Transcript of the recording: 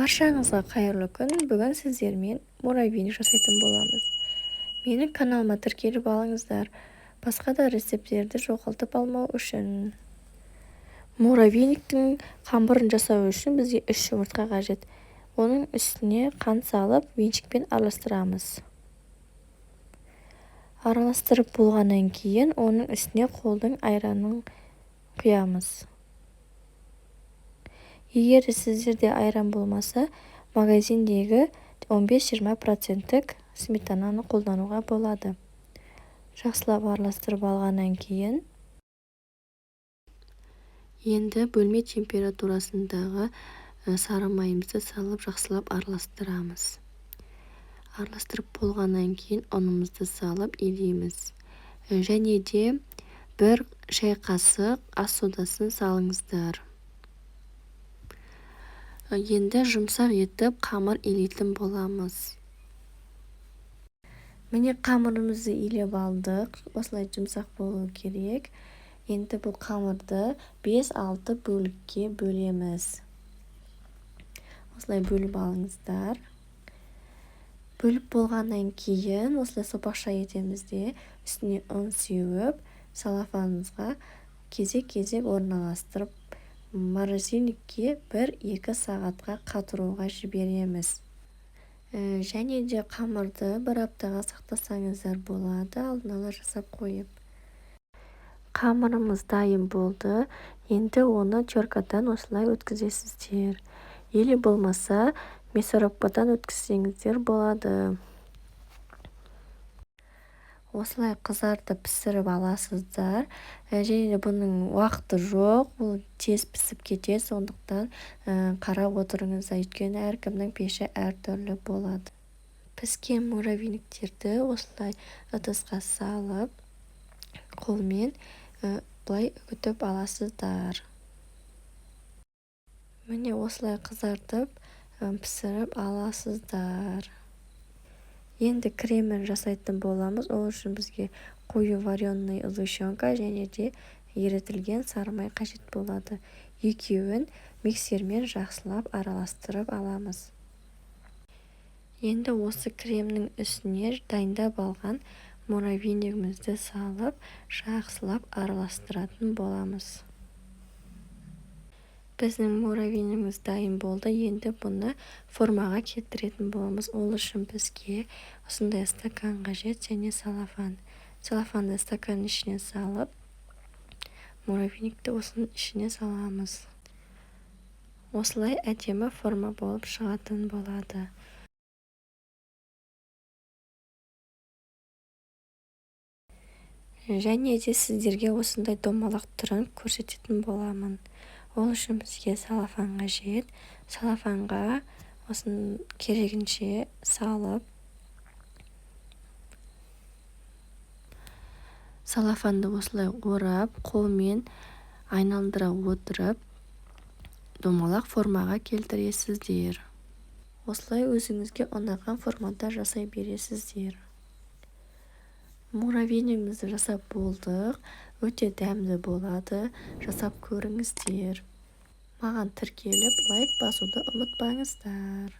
Баршаңызға қайырлы күн. Бүгін сіздермен муравейник жасайтын боламыз. Менің каналыма тіркеліп алыңыздар. Басқа да рецепттерді жоғалтып алмау үшін. Муравейниктің қамырын жасау үшін бізге 3 жұмыртқа қажет. Оның үстіне қант салып, венчикпен араластырамыз. Араластырып болғаннан кейін оның үстіне қолдың айранын құямыз. Егер сіздерде айран болмаса, магазиндегі 15-20% сметананы қолдануға болады. Жақсылап араластырып алғаннан кейін енді бөлме температурасындағы сары майымызды салып жақсылап араластырамыз. Араластырып болғаннан кейін ұнымызды салып илейміз. Және де 1 шай қасық ас содасын салыңыздар. Енді жұмсақ етіп қамыр илейтін боламыз. Міне қамырымызды илеп алдық. Осылай жұмсақ болу керек. Енді бұл қамырды 5-6 бөлікке бөлеміз. Осылай бөліп алыңыздар. Бөліп болғаннан кейін осылай сопақша етеміз де үстіне ұн сеуіп, салафанымызға кезек-кезек орналастырып, морозильникке 1-2 сағатқа қатыруға жібереміз. Және де қамырды 1 аптаға сақтасаңыздар болады, алдын ала жасап қойып. Қамырымыз дайын болды. Енді оны теркадан осылай өткізесіздер. Или болмаса, мясорубкадан өткізсеңіздер болады. Осылай қызартып пісіріп аласыздар. Және де бұның уақыты жоқ, бұл тез пісіп кетеді, сондықтан қарап отырыңыздар, өйткені әркімнің пеші әртүрлі болады. Піскен муравейниктерді осылай ыдысқа салып, қолмен былай үгітіп аласыздар. Міне осылай қызартып пісіріп аласыздар. Енді кремін жасайтын боламыз. Ол үшін бізге қою вареный сгущенка және де ерітілген сары май қажет болады. Екеуін миксермен жақсылап араластырып аламыз. Енді осы кремнің үстіне дайындап алған муравейнигімізді салып, жақсылап араластыратын боламыз. Біздің муравейнигіміз дайын болды. Енді бұны формаға келтіретін боламыз. Ол үшін бізге осындай стакан қажет және салафан. Салафанды стаканның ішіне салып, муравейникті осының ішіне саламыз. Осылай әдемі форма болып шығатын болады. Және де сіздерге осындай домалақ түрін көрсететін боламын. Ол үшін бізге салафан қажет. Салафанға осын керегінше салып, салафанды осылай орап, қолмен айналдыра отырып, домалақ формаға келтіресіздер. Осылай өзіңізге ұнаған формада жасай бересіздер. Муравейнигімізді жасап болдық. Өте дәмді болады. Жасап көріңіздер. Маған тіркеліп, лайк басуды ұмытпаңыздар.